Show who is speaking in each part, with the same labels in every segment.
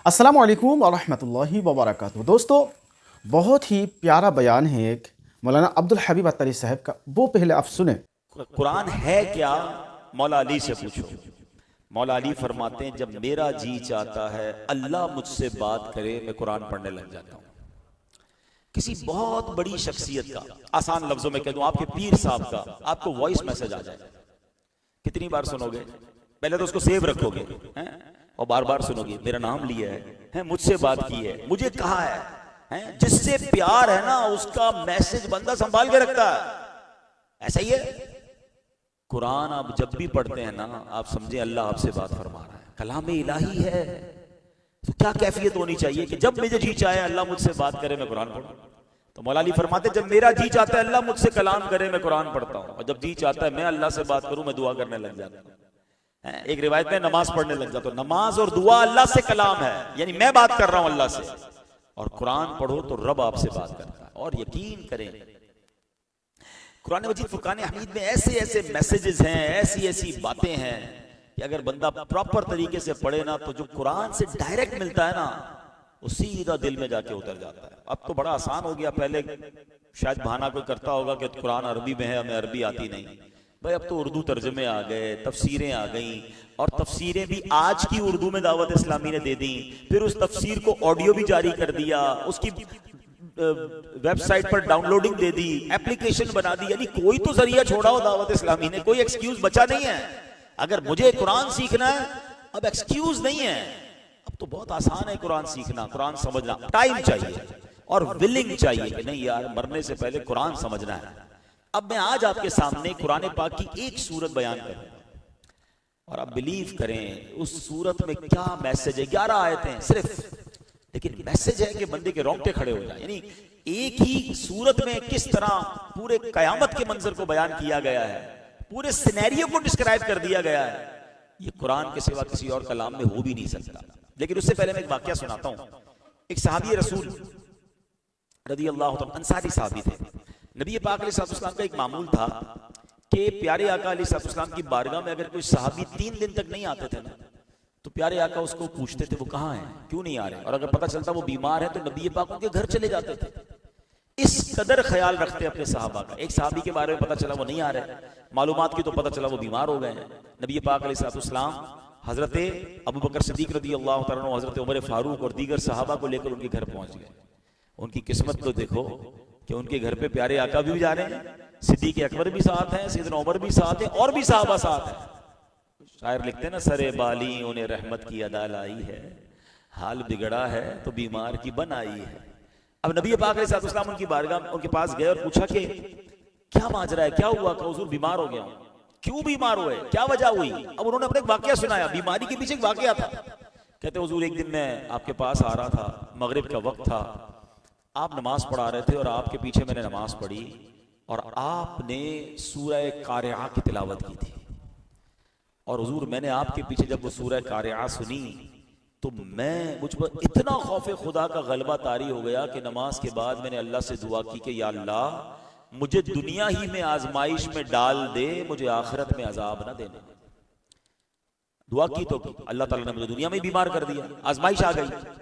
Speaker 1: अस्सलामु अलैकुम व रहमतुल्लाहि व बरकातुहू। दोस्तों, बहुत ही प्यारा बयान है एक मौलाना अब्दुल हबीब अत्तरी साहब का, वो पहले आप सुने।
Speaker 2: कुरान है क्या, मौला अली से पूछो। मौला अली फरमाते हैं, जब मेरा जी चाहता है अल्लाह मुझसे बात करे, मैं कुरान पढ़ने लग जाता हूँ। किसी बहुत बड़ी शख्सियत का, आसान लफ्जों में कह दूं, आपके पीर साहब का आपको वॉइस मैसेज आ जाए, कितनी बार सुनोगे? पहले तो उसको सेव रखोगे हैं? और बार बार सुनोगे, मेरा नाम लिया है, मुझसे बात की है, मुझे कहा है, जिससे प्यार है ना उसका मैसेज बंदा संभाल के रखता है। ऐसा ही है कुरान। आप जब भी पढ़ते हैं ना, आप समझे अल्लाह आपसे बात फरमा रहा है, कलाम इलाही है। तो क्या कैफियत होनी चाहिए कि जब मुझे जी चाहे अल्लाह मुझसे बात करे, मैं कुरान पढ़ूं। तो मौला अली फरमाते, जब मेरा जी चाहता है अल्लाह मुझसे कलाम करे, मैं कुरान पढ़ता हूं। और जब जी चाहता है मैं अल्लाह से बात करूं, मैं दुआ करने लग जाता हूं। एक रिवायत में नमाज पढ़ने लग जाता हूं। नमाज और दुआ अल्लाह से कलाम है, यानी मैं बात कर रहा हूं अल्लाह से। और कुरान पढ़ो तो रब आपसे बात करता है। और यकीन करें, कुरान मजीद फुरकान हमीद में ऐसे ऐसे मैसेजेस हैं, ऐसी ऐसी बातें हैं कि अगर बंदा प्रॉपर तरीके से पढ़े ना, तो जो कुरान से डायरेक्ट मिलता है ना, वो सीधा दिल में जाके उतर जाता है। अब तो बड़ा आसान हो गया, पहले शायद बहाना कोई करता होगा कि कुरान अरबी में है, हमें अरबी आती नहीं। भाई अब तो उर्दू तर्जमे आ गए, तफसीरें आ गई, और तफसीरें भी आज की उर्दू में दावत इस्लामी ने दे दी। फिर उस तफसीर को ऑडियो भी जारी कर दिया, उसकी वेबसाइट पर डाउनलोडिंग दे दी, एप्लीकेशन बना दी। यानी कोई तो जरिया छोड़ा हो दावत इस्लामी ने, कोई एक्सक्यूज बचा नहीं है। अगर मुझे कुरान सीखना है, अब एक्सक्यूज नहीं है। अब तो बहुत आसान है कुरान सीखना, कुरान समझना। टाइम चाहिए और विलिंग चाहिए कि नहीं यार, मरने से पहले कुरान समझना है। अब मैं आज आपके सामने कुरान पाक की एक सूरत बयान करूं, और आप बिलीव करें उस सूरत में क्या मैसेज है। 11 आयतें हैं सिर्फ, लेकिन मैसेज है कि बंदे के रोंगटे खड़े हो जाए। यानी एक ही सूरत में किस तरह पूरे कयामत के मंजर को बयान किया गया है, पूरे सिनेरियो को डिस्क्राइब कर दिया गया है। ये कुरान के सिवा किसी और कलाम में हो भी नहीं सकता। लेकिन उससे पहले मैं एक वाकया सुनाता हूं। एक सहाबी रसूल रदी अल्लाह तआला, अंसारी सहाबी थे। नबी पाक अलैहिस्सलाम का एक मामूल था कि प्यारे आका अलैहिस्सलाम की बारगाह में अगर कोई सहाबी 3 दिन तक नहीं आते थे ना, तो प्यारे आका उसको पूछते थे वो कहाँ हैं, क्यों नहीं आ रहे। और अगर पता चलता वो बीमार है, तो नबी पाक उनके घर चले जाते थे। इस कदर ख्याल रखते अपने सहाबा का। एक सहाबी के बारे में पता चला वो नहीं आ रहे, मालूमात की तो पता चला वो बीमार हो गए हैं। नबी पाक अलैहिस्सलाम हजरत अबू बकर सिद्दीक रदी अल्लाह तआला अन्हु, हजरत उमर फारूक और दीगर सहाबा को लेकर उनके घर पहुंच गए। उनकी किस्मत तो देखो कि उनके घर पे प्यारे आका भी जा रहे हैं, सिद्दीक अकबर भी साथ हैं, सैयदना उमर भी साथ हैं, और भी सहाबा साथ हैं। शायर लिखते हैं ना, सरे बाली उन्हें रहमत की अदा लाई है, हाल बिगड़ा है तो बीमार की बन आई है। अब नबी पाक अलैहिस्सलाम उनकी बारगाह उनके पास गए और पूछा कि क्या माजरा है, क्या हुआ? हुजूर बीमार हो गया। क्यों बीमार हुए, क्या वजह हुई? अब उन्होंने अपने एक वाकया सुनाया, बीमारी के पीछे एक वाकया था। कहते हुजूर, एक दिन मैं आपके पास आ रहा था, मगरिब का वक्त था, आप नमाज पढ़ा रहे थे और आपके पीछे मैंने नमाज पढ़ी, और आपने सूरह कारिया की तिलावत की थी। और हुजूर, मैंने आपके पीछे जब वो सूरह कारिया सुनी, तो मुझ पर इतना खौफ खुदा का गलबा तारी हो गया कि नमाज के बाद मैंने अल्लाह से दुआ की कि या अल्लाह, मुझे दुनिया ही में आजमाइश में डाल दे, मुझे आखिरत में अजाब ना देना। दुआ की तो अल्लाह ताला ने मुझे दुनिया में बीमार कर दिया, आजमाइश आ गई।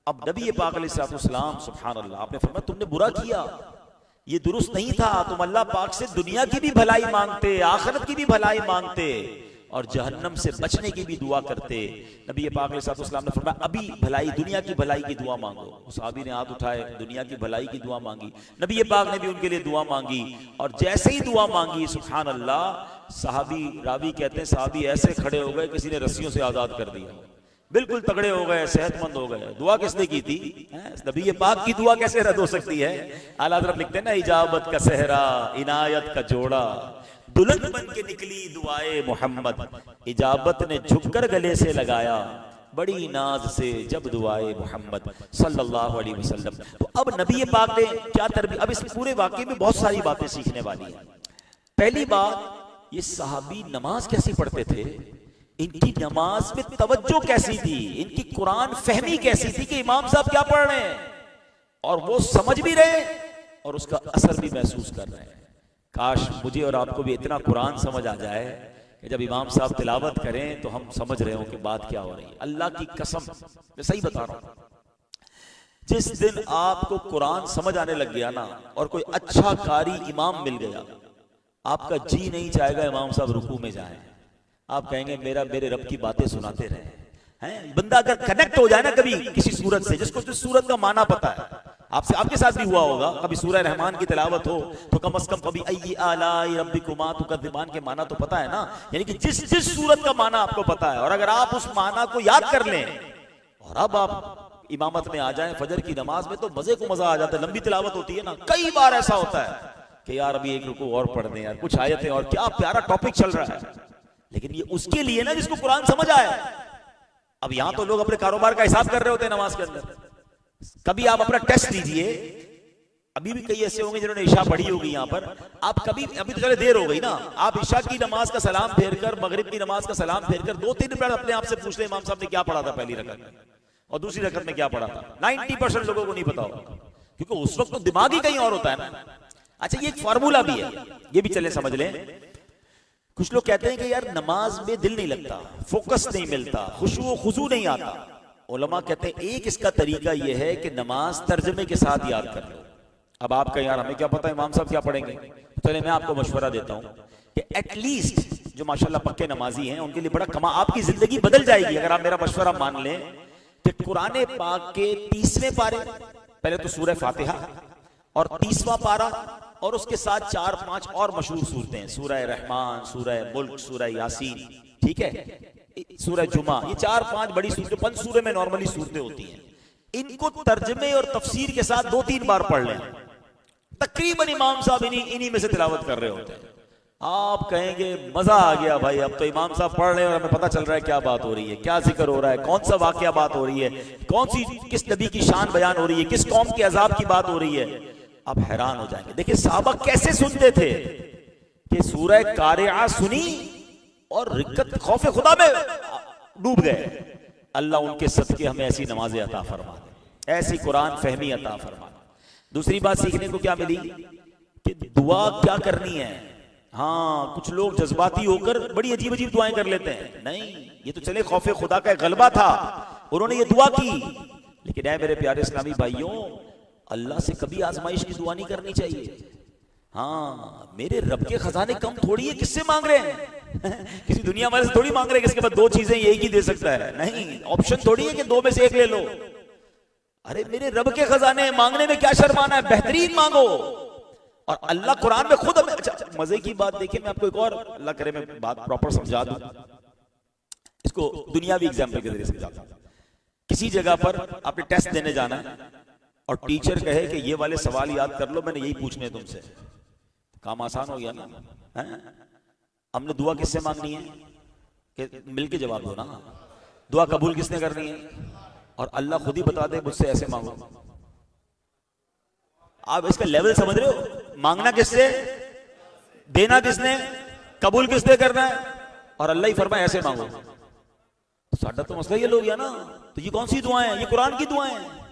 Speaker 2: अब नबी पाक अलैहिस्सलाम सुभान अल्लाह, आपने फरमाया तुमने बुरा किया, ये दुरुस्त नहीं था। तुम अल्लाह पाक से दुनिया की भी भलाई मांगते, आखिरत की भी भलाई मांगते, और जहन्नम से बचने की भी दुआ करते। नबी पाक अलैहिस्सलाम ने फरमाया अभी भलाई, दुनिया की भलाई की दुआ मांगो। उस सहाबी ने हाथ उठाए, दुनिया की भलाई की दुआ मांगी। नबी पाक ने भी उनके लिए दुआ मांगी, और जैसे ही दुआ मांगी सुभान अल्लाह, सहाबी रावी कहते हैं सहाबी ऐसे खड़े हो गए किसी ने रस्सियों से आजाद कर दिया, बिल्कुल तगड़े हो गए, सेहतमंद हो गए। दुआ किसने की थी? नबी पाक की दुआ कैसे रद्द हो सकती है? आला हज़रत लिखते हैं ना, इजाबत का सहरा, इनायत का जोड़ा, दुल्हन बन के निकली दुआए मोहम्मद, इजाबत ने झुककर गले से लगाया, बड़ी नाज से जब दुआए मोहम्मद सल्लल्लाहु अलैहि वसल्लम। तो अब नबी पाक ने क्या तरबियत, अब इस पूरे वाकये में बहुत सारी बातें सीखने वाली हैं। पहली बात, ये सहाबी नमाज कैसी पढ़ते थे, इनकी नमाज में तवज्जो कैसी थी, इनकी कुरान फहमी कैसी थी कि इमाम साहब क्या पढ़ रहे हैं, और वो समझ भी रहे और उसका असर भी महसूस कर रहे हैं। काश मुझे और आपको भी इतना कुरान समझ आ जाए कि जब इमाम साहब तिलावत करें तो हम समझ रहे हो कि बात क्या हो रही है। अल्लाह की कसम, मैं सही बता रहा हूं, जिस दिन आपको कुरान समझ आने लग गया ना और कोई अच्छा कारी इमाम मिल गया, आपका जी नहीं चाहेगा इमाम साहब रुकू में जाएं। आप कहेंगे मेरे रब की बातें सुनाते रहे हैं। बंदा अगर कनेक्ट हो जाए ना कभी किसी सूरत से, जिसको जिस सूरत का माना पता है, आपके साथ भी हुआ होगा, कभी सूरह रहमान की तिलावत हो तो कम से कम कभी अय्यी आलाई रब्बिकुमा तुकद्दिबान के माना तो पता है ना, यानी कि जिस सूरत का माना आपको पता है, और अगर आप उस माना को याद कर लें और अब आप इमामत में आ जाएं फजर की नमाज में, तो मजे को मजा आ जाता है। लंबी तिलावत होती है ना, कई बार ऐसा होता है कि यार अभी एक रुकू और पढ़ दें यार, कुछ आयतें, और क्या प्यारा टॉपिक चल रहा है। लेकिन ये उसके लिए ना जिसको कुरान समझ आए। अब यहां तो लोग अपने कारोबार का हिसाब कर रहे होते हैं नमाज के अंदर। कभी आप अपना टेस्ट लीजिए, अभी भी कई ऐसे होंगे जिन्होंने इशा पढ़ी होगी यहां पर, आप कभी, अभी तो चले देर हो गई ना, आप इशा की नमाज का सलाम फेरकर, मगरिब की नमाज का सलाम फेरकर 2-3 मिनट अपने आप से पूछ ले इमाम साहब ने क्या पढ़ा था पहली रकत में और दूसरी रकत में क्या पढ़ा था। 90% लोगों को नहीं पता होगा, क्योंकि उस वक्त तो दिमाग ही कहीं और होता है ना। अच्छा, ये एक फार्मूला भी है, ये भी चले समझ लें। कुछ लोग कहते हैं कि यार नमाज में दिल नहीं लगता, फोकस नहीं मिलता, खुशू खुजू नहीं आता। उलमा कहते हैं एक इसका तरीका यह है कि नमाज तर्जमे के साथ याद कर लो। अब आप कहें यार हमें क्या पता इमाम साहब क्या पढ़ेंगे, चले मैं आपको मशवरा देता हूं कि एटलीस्ट जो माशाल्लाह पक्के नमाजी हैं उनके लिए बड़ा कमा, आपकी जिंदगी बदल जाएगी अगर आप मेरा मशवरा मान लें कि कुरान पाक के 30वें पारे, पहले तो सूरह फातिहा और 30वां पारा, और उसके साथ 4-5 और मशहूर सूरतें हैं, सूरह रहमान, सूरह मुल्क, सूरह यासीन, ठीक है, सूरह जुमा, ये 4-5 बड़ी सूरतें, 5 सूरह में नॉर्मली सूरतें होती हैं। इनको तर्जमे और तफसीर के साथ 2-3 बार पढ़ लें, तकरीबन इमाम साहब इन्हीं में से तिलावत कर रहे होते हैं। आप कहेंगे मजा आ गया भाई, अब तो इमाम साहब पढ़ रहे हैं और हमें पता चल रहा है क्या बात हो रही है, क्या जिक्र हो रहा है, कौन सा वाकया बात हो रही है, कौन सी किस नबी की शान बयान हो रही है, किस कौम के अजाब की बात हो रही है। आप हैरान हो जाएंगे। देखिए साहबा कैसे सुनते थे कि सूरह कारिआ सुनी और रिक्कत खौफ खुदा में डूब गए। अल्लाह उनके सदके हमें ऐसी नमाजें अता फरमा, ऐसी कुरान फहमी अता फरमा। दूसरी बात सीखने को क्या मिली कि दुआ क्या करनी है। हाँ, कुछ लोग जज्बाती होकर बड़ी अजीब अजीब दुआएं कर लेते हैं। नहीं, ये तो चले खौफ खुदा का एक गलबा था, उन्होंने ये दुआ की। लेकिन ऐ मेरे प्यारे इस्लामी भाइयों, अल्लाह से कभी आजमाइश की दुआ नहीं करनी चाहिए। हाँ, मेरे रब के खजाने कम थोड़ी है, किससे मांग रहे हैं किसी दुनिया वाले से थोड़ी मांग रहे हैं किसके पास 2 चीजें एक ही दे सकता है। नहीं, ऑप्शन थोड़ी है कि 2 में से 1 ले लो। अरे मेरे रब के खजाने, मांगने में क्या शर्माना है, बेहतरीन मांगो। और अल्लाह कुरान में खुद हमें, अच्छा मजे की बात देखिए, मैं आपको एक और, अल्लाह करे मैं बात प्रॉपर समझा दूं, इसको दुनियावी एग्जाम्पल के जरिए समझाता हूं। किसी जगह पर आपने टेस्ट देने जाना है और टीचर कहे कि ये वाले सवाल याद कर लो, मैंने यही पूछने तुमसे, काम आसान हो गया ना है? हमने दुआ किससे मांगनी है कि मिलके जवाब दो ना। दुआ कबूल किसने करनी है? और अल्लाह खुद ही बता दे मुझसे ऐसे मांगो। आप इसका लेवल समझ रहे हो? मांगना किससे, देना किसने, कबूल किसने करना है, और अल्लाह ही फरमाए ऐसे मांगो। साडा तो मसला ये लोग गया ना। तो ये कौन सी दुआएं हैं? ये कुरान की दुआएं हैं।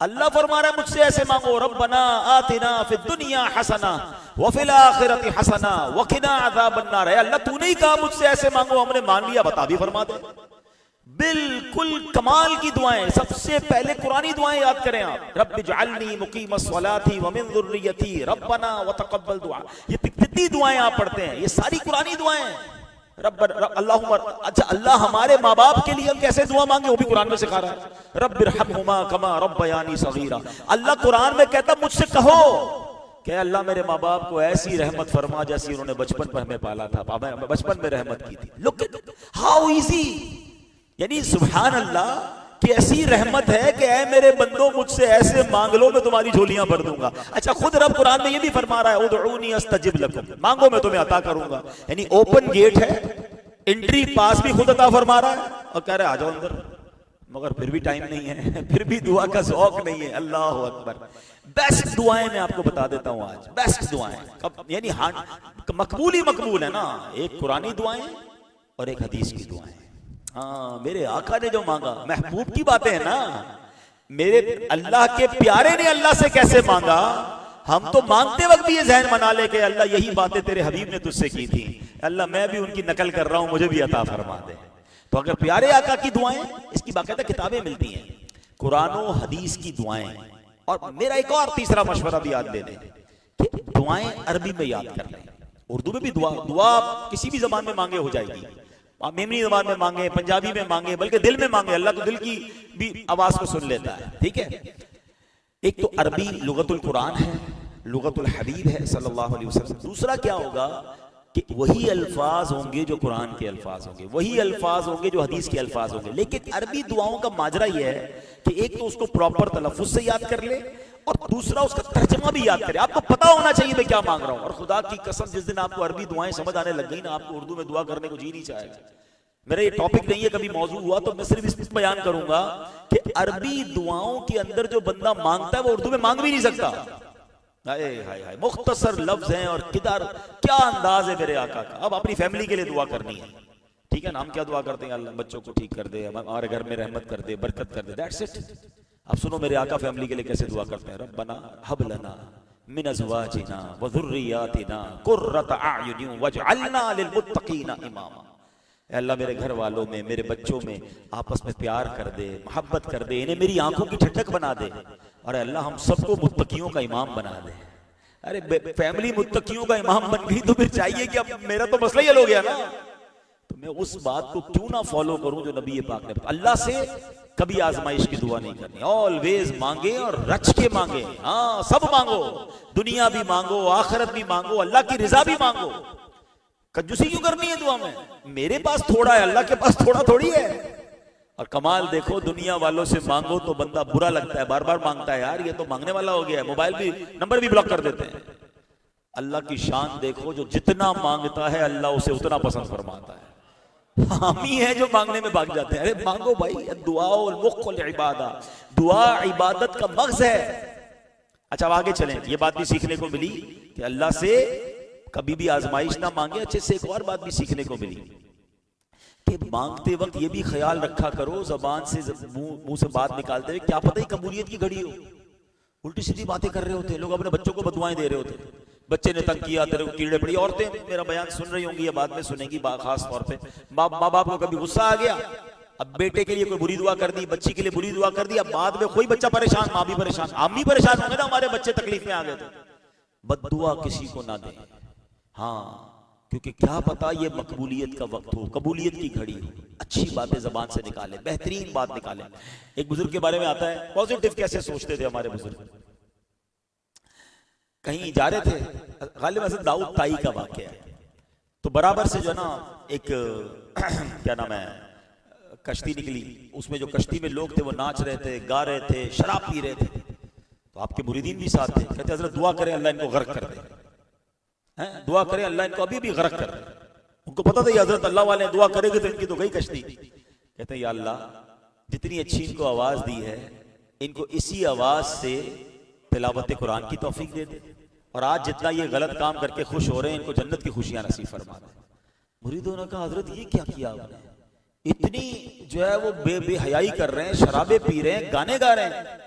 Speaker 2: अल्लाह फरमा रहा है मुझसे ऐसे मांगो, रब्बना आतिना फिद दुनिया हसना व फिल आखिरति हसना व क़िना अज़ाबन नार। अल्लाह तूने ही कहा मुझसे ऐसे मांगो, हमने मान लिया, बता भी फरमा दे। बिल्कुल कमाल की दुआएं। सबसे पहले कुरानी दुआएं याद करें आप। रब्बि जअलनी मुकीमस सलाती व मिन ज़ुर्रियती रब्बना व तक़ब्बल दुआ। ये कितनी दुआएं आप पढ़ते हैं, ये सारी कुरानी दुआएं हैं। अल्लाहुम्मा, अच्छा अल्लाह हमारे माँ बाप के लिए हम कैसे दुआ मांगे वो भी कुरान में सिखा रहा है। रब्बिरहम्हुमा कमा रब्बयानी सगीरा। अल्लाह कुरान में कहता मुझसे कहो कि अल्लाह मेरे माँ बाप को ऐसी रहमत फरमा जैसी उन्होंने बचपन पर हमें पाला था, बचपन में रहमत की थी। लुक हाउ इजी, यानी सुभान अल्लाह कि ऐसी रहमत है कि ऐ मेरे बंदो मुझसे ऐसे मांग लो, मैं तुम्हारी झोलियां भर दूंगा। अच्छा खुद रब कुरान में ये भी फरमा रहा है उदऊनी अस्तजिब लकुम, मांगो मैं तुम्हें अता करूंगा। यानी ओपन गेट है, एंट्री पास भी खुद अता फरमा रहा है और कह रहे आ जाओ अंदर। मगर फिर भी टाइम नहीं है, फिर भी दुआ का शौक नहीं है। अल्लाह अकबर। बेस्ट दुआएं मैं आपको बता देता हूं आज, बेस्ट दुआएं यानी मकबूल ही मकबूल है ना। एक कुरानी दुआएं और एक हदीस की दुआएं। हाँ, मेरे आका ने जो मांगा, महबूब की बातें है ना। मेरे अल्लाह के प्यारे ने अल्लाह से कैसे मांगा, हम तो मांगते वक्त भी ये जहन बना ले कि अल्लाह यही बातें तेरे हबीब ने तुझसे की थी, अल्लाह मैं भी उनकी नकल कर रहा हूं, मुझे भी अता फरमा दे। तो अगर प्यारे आका की दुआएं, इसकी बाकायदा किताबें मिलती हैं, कुरान और हदीस की दुआएं। और मेरा एक और तीसरा मशवरा भी याद दे दें कि दुआएं अरबी में याद कर लें। उर्दू में भी दुआ किसी भी जबान में मांगे हो जाएगी, आप मेमनी जबान में मांगे, पंजाबी में मांगे, बल्कि दिल में मांगे, अल्लाह तो दिल की भी आवाज को सुन लेता है। ठीक है, एक तो अरबी लुगतुल कुरान है, लुगतुल हबीब है सल्लल्लाहु अलैहि वसल्लम। दूसरा क्या होगा कि वही अल्फाज होंगे जो कुरान के अल्फाज होंगे, वही अल्फाज होंगे जो हदीस के अल्फाज होंगे। लेकिन अरबी दुआओं का माजरा यह है कि एक तो उसको प्रॉपर तलफ्फुज से याद कर ले और दूसरा उसका तर्जमा भी याद करे। आपको पता होना चाहिए मैं क्या मांग रहा हूं। और खुदा की कसम जिस दिन आपको अरबी दुआएं समझ आने लग गई ना, आपको उर्दू में दुआ करने को जी नहीं चाहेगा। मेरा ये टॉपिक नहीं है, कभी मौजू हुआ तो मैं सिर्फ इस बयान करूंगा कि अरबी दुआओं के अंदर जो बंदा मांगता है वो उर्दू में मांग भी नहीं सकता। हाय हाय हाय, मुख्तसर लफ्ज हैं और किधर क्या अंदाज है मेरे आका का। अब अपनी फैमिली के लिए दुआ करनी है, ठीक है ना, हम क्या दुआ करते हैं, अल्लाह बच्चों को ठीक कर दे, हमारे घर में रहमत कर दे, बरकत कर दे, दैट्स इट। अब सुनो मेरे आका फैमिली के लिए कैसे दुआ करते हैं। रब्बना हब लना मिन अज़वाजिना व ज़ुर्रियातिना कुर्रत अयुन वजअलना लिलमुत्तकीना इमामा। अल्लाह मेरे घर वालों में, मेरे बच्चों में आपस में प्यार कर दे, मोहब्बत कर दे, इन्हें मेरी आंखों की ठंडक बना दे, और अल्लाह हम सबको मुत्तकियों का इमाम बना दे। अरे फैमिली मुत्तकियों का इमाम बन गई तो फिर चाहिए कि अब मेरा तो मसला ही हल हो गया ना। तो मैं उस बात को क्यों ना फॉलो करूं जो नबी पाक ने बताया। अल्लाह से कभी आजमाइश की दुआ नहीं करनी, ऑलवेज मांगे और रच के मांगे। हाँ, सब मांगो, दुनिया भी मांगो, आखिरत भी मांगो, अल्लाह की रिजा भी मांगो। कंजूसी क्यों करनी है दुआ में? मेरे पास थोड़ा है, अल्लाह के पास थोड़ा थोड़ी है। और कमाल देखो, दुनिया वालों से मांगो तो बंदा बुरा लगता है, बार बार मांगता है, यार ये तो मांगने वाला हो गया है, मोबाइल भी नंबर भी ब्लॉक कर देते हैं। अल्लाह की शान देखो, जो जितना मांगता है अल्लाह उसे उतना पसंद फरमाता है। हम ही है जो मांगने में भाग जाते हैं। अरे मांगो भाई, दुआ इबादत का मग़ज़ है। अच्छा, अब आगे चलें। ये बात भी सीखने को मिली कि अल्लाह से कभी भी आजमाइश ना मांगे। अच्छे से एक और बात भी सीखने को मिली कि मांगते वक्त ये भी ख्याल रखा करो, जबान से मुंह से बात निकालते हुए क्या पता ही कबूलियत की घड़ी हो, उल्टी सीधी बातें कर रहे होते लोग, अपने बच्चों को बदुआएं दे रहे होते। बच्चे ने तंग किया, तेरे को कीड़े पड़ी। औरतें मेरा बयान सुन रही होंगी या बाद में सुनेंगी, खास तौर पे माँ बाप को कभी गुस्सा आ गया, अब बेटे के लिए कोई बुरी दुआ कर दी, बच्ची के लिए बुरी दुआ कर दी, अब बाद में कोई बच्चा परेशान, माँ भी परेशान, हम भी परेशान होंगे ना, हमारे बच्चे तकलीफ में आ गए थे। बद्दुआ किसी को ना दें, हाँ, क्योंकि क्या पता ये मकबूलियत का वक्त हो, कबूलियत की घड़ी हो। अच्छी बातें जबान से निकालें, बेहतरीन बात निकालें। एक बुजुर्ग के बारे में आता है, पॉजिटिव कैसे सोचते थे हमारे बुजुर्ग। कहीं जा रहे थे, गालिब हज़रत दाऊद ताई का वाक़या है, तो बराबर से जो है ना एक क्या नाम है, कश्ती निकली। उसमें जो कश्ती में लोग थे वो नाच रहे थे, गा रहे थे, शराब पी रहे थे। तो आपके मुरीदीन भी साथ थे, कहते हज़रत दुआ करें अल्लाह इनको गर्क कर दे, हैं, दुआ करें अल्लाह इनको अभी भी गर्क कर दे। उनको पता था ये हज़रत अल्लाह वाले दुआ करेंगे तो इनकी तो गई कश्ती। कहते हैं या अल्लाह, जितनी अच्छी इनको आवाज दी है, इनको इसी आवाज से तिलावत कुरान की तौफीक दे दे, और आज जितना ये गलत काम करके खुश हो रहे हैं, इनको जन्नत की खुशियां नसीब फरमा दे। मुरीदों ने कहा हजरत ये क्या किया आपने, इतनी जो है वो बेहयाई कर रहे हैं, शराबे पी रहे हैं, गाने गा रहे हैं।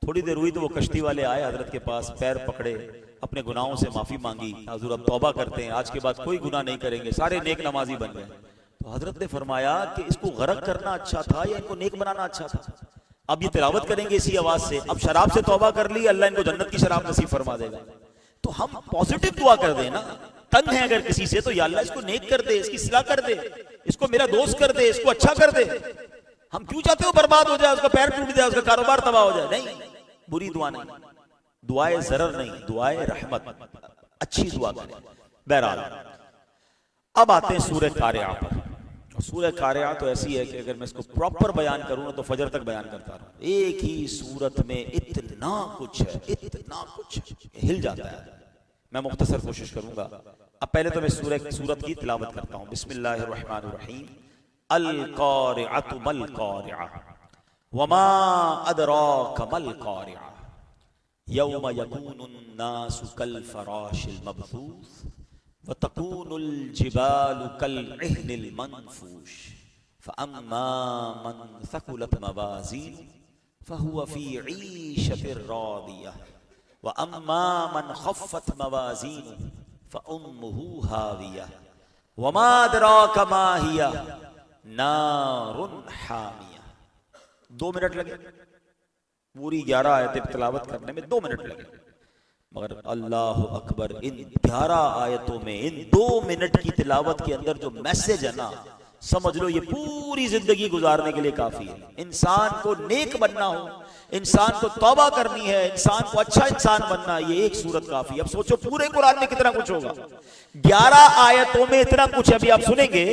Speaker 2: थोड़ी देर हुई तो वो कश्ती वाले आए हजरत के पास, पैर पकड़े, अपने गुनाहों से माफी मांगी, हुजूर अब तौबा करते हैं, आज के बाद कोई गुनाह नहीं करेंगे, सारे नेक नमाजी बन गए। तो हजरत ने फरमाया कि इसको गरक करना अच्छा था या इनको नेक बनाना अच्छा था। अब ये तिलावत करेंगे इसी आवाज से, अब शराब से तौबा कर ली, अल्लाह इनको जन्नत की शराब नसीब फरमा देगा। तो हम पॉजिटिव दुआ कर दें ना, तंग है अगर किसी से तो या अल्लाह इसको नेक कर दे, इसकी इस्लाह कर दे, इसको मेरा दोस्त कर दे, इसको अच्छा कर दे। हम क्यों चाहते हो बर्बाद हो जाए, उसका पैर टूट जाए, उसका कारोबार तबाह हो जाए? नहीं, बुरी दुआ नहीं, दुआए जरर नहीं, दुआए रहमत, अच्छी दुआ करें। बहरहाल अब आते हैं सूरह कारिया पर। सूरह कारिया तो ऐसी है कि अगर मैं इसको प्रॉपर बयान करूं ना तो फजर तक बयान करता रहूं। एक ही सूरत में इतना कुछ है, इतना कुछ हिल जाता है। मैं मुख्तसर कोशिश करूंगा। अब पहले तो मैं सूरत की तिलावत करता हूं। बिस्मिल्लाहिर्रहमानिर्रहीम। अल कारिअतु मल कारिआ वमा अदराका मल कारिआ यौम यकूनुन नासु कल फराशिल मबसूस व तकूनुल जिबालु कल इहनिल मनफूश फअम्मा मन सकुलत मवाज़ीनुहु फहुव फी ईशतिर रादियह व अम्मा मन खफ्फत मवाज़ीनु फ़उम्मुहु हाविया वमा अदराका मा हिया नारुन हामिया। 2 मिनट लगे पूरी 11 आयतें तिलावत करने में, 2 मिनट लगे, मगर अल्लाह अकबर, इन 11 आयतों में, इन 2 मिनट की तिलावत के अंदर जो मैसेज है ना, समझ लो ये पूरी जिंदगी गुजारने के लिए काफी है। इंसान को नेक बनना हो, इंसान को तौबा करनी है, इंसान को अच्छा इंसान बनना, ये एक सूरत काफी है। अब सोचो पूरे कुरान में कितना कुछ होगा। 11 आयतों में इतना कुछ है। अभी आप सुनेंगे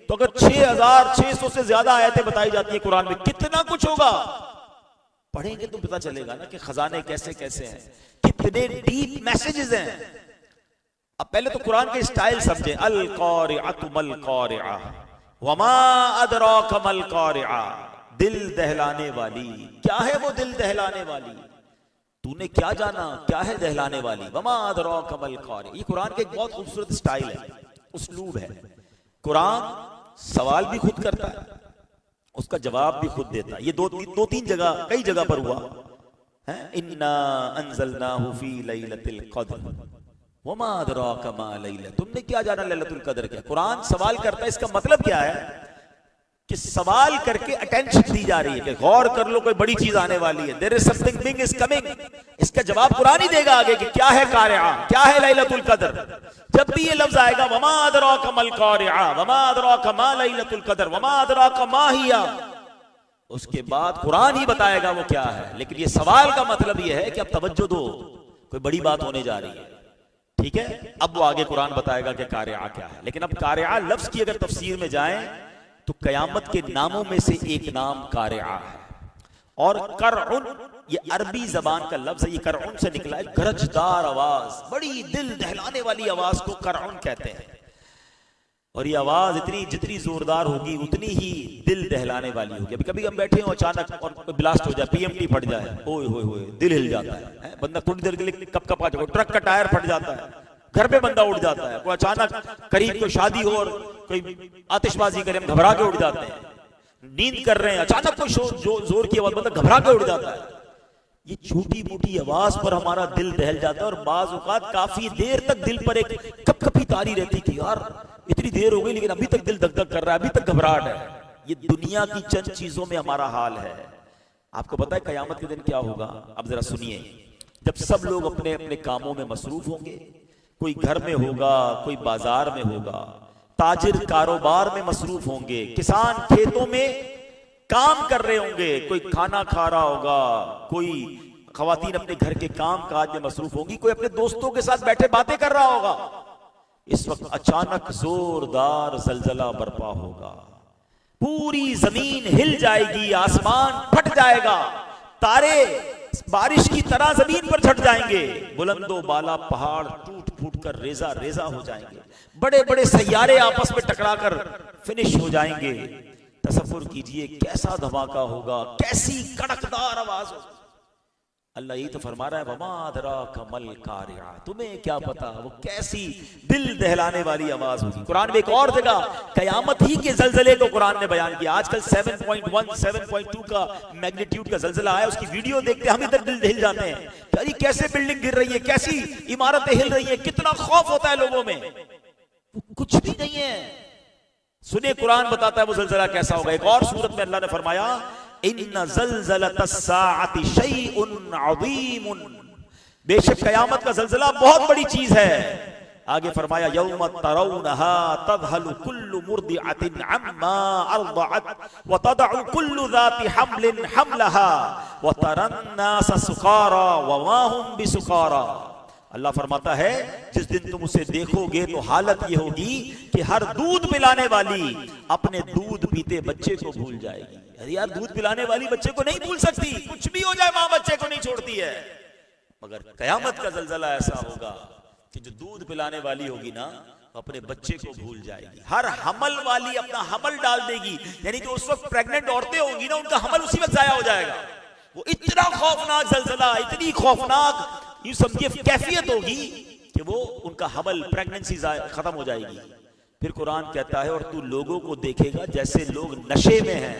Speaker 2: तो अगर 6600 से ज्यादा आयतें बताई जाती है कुरान में, कितना कुछ होगा। पढ़ेंगे तो पता चलेगा ना कि खजाने कैसे कैसे हैं, कितने डीप मैसेजेस हैं। अब पहले तो कुरान के स्टाइल समझे। अल क़ारिअतु मल क़ारिअ वमा अदराका मल क़ारिअ, दिल दहलाने वाली। क्या है वो दिल दहलाने वाली? तूने क्या जाना क्या है दहलाने वाली? वमा अदराका मल क़ारिअ। ये कुरान का एक बहुत खूबसूरत स्टाइल है, उस्लूब है। कुरान सवाल भी खुद करता है, उसका जवाब भी खुद देता है। ये दो तीन जगह, कई जगह पर हुआ है। इन्ना अंज़लनाहु फी लैलतिल क़द्र वमा अदराका मा लैला, तुमने क्या जाना लैलतुल क़द्र क्या? कुरान सवाल करता है। इसका मतलब क्या है कि सवाल करके अटेंशन दी जा रही है कि गौर कर लो, कोई बड़ी चीज आने वाली है। There is something big is coming. इसका जवाब कुरान ही देगा आगे कि क्या है क़ारिआ, क्या है लैलतुल क़द्र। जब भी ये लफ्ज आएगा वमा अदराका मल क़ारिआ वमा अदराका मा लैलतुल क़द्र वमा अदराका मा हिया, उसके बाद कुरान ही बताएगा वो क्या है। लेकिन ये सवाल का मतलब ये है कि अब तवज्जो दो, कोई बड़ी बात होने जा रही है। ठीक है, अब वो आगे कुरान बताएगा कि क़ारिआ क्या है। लेकिन अब क़ारिआ लफ्ज की अगर तफसीर में जाएं तो कयामत के नामों में से एक नाम क़ारिआ है। और करउन, ये अरबी जबान का लफ्ज है, ये करउन से निकला है। गरजदार आवाज, बड़ी दिल दहलाने वाली आवाज को करउन कहते हैं। और ये आवाज इतनी जितनी जोरदार होगी उतनी ही दिल दहलाने वाली होगी। अभी कभी हम बैठे हो अचानक और ब्लास्ट हो जाए, पीएमटी फट जाए, ओए होए होए, दिल हिल जाता है। बंदा थोड़ी देर के लिए कप आ जाए, ट्रक का टायर फट जाता है, घर पे बंदा उड़ जाता है। कोई अचानक करीब कोई शादी हो और कोई आतिशबाजी करे, हम घबरा के उड़ जाते हैं। नींद कर रहे हैं, अचानक कोई जोर की आवाज, बंदा घबरा के उड़ जाता है। ये छोटी मोटी आवाज पर हमारा दिल दहल जाता है। और बाज औकात काफी देर तक दिल पर एक कपकपी तारी रहती कि यार इतनी देर हो गई लेकिन अभी तक दिल धक धक कर रहा है, अभी तक घबराहट है। ये दुनिया की चंद चीजों में हमारा हाल है। आपको पता है कयामत के दिन क्या होगा? अब जरा सुनिए। जब सब लोग अपने अपने कामों में मसरूफ होंगे, कोई घर में होगा, कोई बाजार में होगा, ताजिर कारोबार में मसरूफ होंगे, किसान खेतों में काम कर रहे होंगे, कोई खाना खा रहा होगा, कोई खवातीन अपने घर के काम काज में मसरूफ होंगी, कोई अपने दोस्तों के साथ बैठे बातें कर रहा होगा। इस वक्त अचानक जोरदार जलजला बरपा होगा, पूरी जमीन हिल जाएगी, आसमान फट जाएगा, तारे बारिश की तरह जमीन पर छट जाएंगे, बुलंदो बाला पहाड़ टूट फूट कर रेजा रेजा हो जाएंगे, बड़े बड़े सैयारे आपस में टकराकर फिनिश हो जाएंगे। तसव्वुर कीजिए कैसा धमाका होगा, कैसी कड़कदार आवाज होगी। अल्लाह यही तो फरमा रहा है, वमा अदराका मल क़ारिआ, तुम्हें क्या पता वो कैसी दिल दहलाने वाली आवाज होगी। कुरान में एक और जगह कयामत ही के जलजले को कुरान ने बयान किया। आजकल 7.1 7.2 का मैग्नीट्यूड का जलजला आया, उसकी वीडियो देखते हम इधर दिल हिल जाते हैं। यार कैसे बिल्डिंग गिर रही है, कैसी इमारतें हिल रही है, कितना खौफ होता है लोगों में। कुछ भी नहीं है। सुने कुरान बताता है वो जलजला कैसा होगा। एक और सूरत में अल्लाह ने फरमाया, इन्ना ज़ल्ज़लतस्साअति शैउन अज़ीमुन, बेशक कयामत का जलजला बहुत बड़ी चीज है। आगे फरमाया, यौम तरौनहा तज़हलु कुल्लु मुर्दिअतिन अम्मा अर्दअत व तदअु कुल्लु ज़ाति हम्लिन हम्लहा व तरन्नास सुकारा व मा हुम बिसुकारा। अल्लाह फरमाता है, जिस दिन तुम उसे देखोगे तो हालत ये होगी कि हर दूध पिलाने वाली अपने दूध पीते बच्चे को भूल जाएगी। अरे यार, दूध पिलाने वाली बच्चे को नहीं भूल सकती, कुछ भी हो जाए मां बच्चे को नहीं छोड़ती है। मगर कयामत का जलजला ऐसा होगा कि जो दूध पिलाने वाली होगी ना, अपने बच्चे को भूल जाएगी। हर हमल वाली अपना हमल डाल देगी, यानी जो उस वक्त प्रेग्नेंट औरतें होंगी ना, उनका हमल उसी वक्त जाया हो जाएगा। वो इतना खौफनाक जलजला, इतनी खौफनाक ये समझिए कैफियत होगी कि वो उनका हमल, प्रेगनेंसी खत्म हो जाएगी। फिर कुरान कहता है, और तू लोगों को देखेगा जैसे लोग नशे में हैं,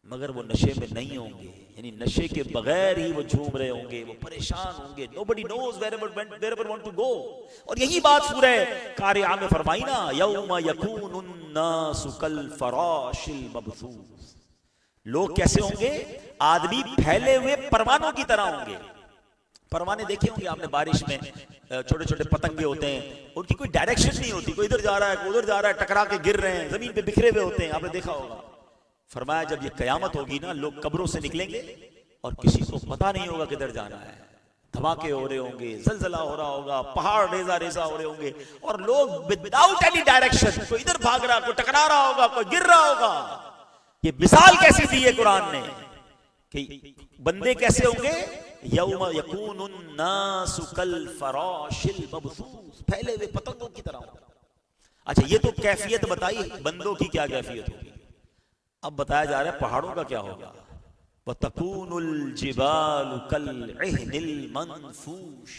Speaker 2: मगर वो नशे में नहीं होंगे। यानी नशे के बगैर ही वो झूम रहे होंगे, वो परेशान होंगे। Nobody knows wherever want to go। और यही बात सूरह कारिया में फरमाई ना, यौम यकूनुन नासु कल फराशिल मबसूस। लोग कैसे होंगे? आदमी फैले हुए परवानों की तरह होंगे। परवाने देखे होंगे आपने, बारिश में छोटे छोटे पतंगे होते हैं, उनकी कोई डायरेक्शन नहीं होती, कोई इधर जा रहा है कोई उधर जा रहा है, टकरा के गिर रहे हैं, जमीन पे बिखरे हुए होते हैं, आपने देखा होगा। फरमाया जब ये कयामत होगी ना, लोग कब्रों से निकलेंगे और किसी को पता नहीं होगा किधर जाना है। धमाके हो रहे होंगे, जलजला हो रहा होगा, पहाड़ रेजा रेजा हो रहे होंगे, और लोग विदाउट एनी डायरेक्शन, कोई इधर भाग रहा, कोई टकरा रहा होगा, कोई गिर रहा होगा। ये मिसाल कैसी दी है कुरान ने कि बंदे कैसे होंगे? यौम यकूनुन नासु कल फराशिल मबसूस, फैले हुए पतंगों की तरह। अच्छा, ये तो कैफियत बताई, बंदों की क्या कैफियत होगी। अब बताया जा रहा है पहाड़ों का क्या होगा। वतकूनुल जिबालु कल इहनिल मनफूश।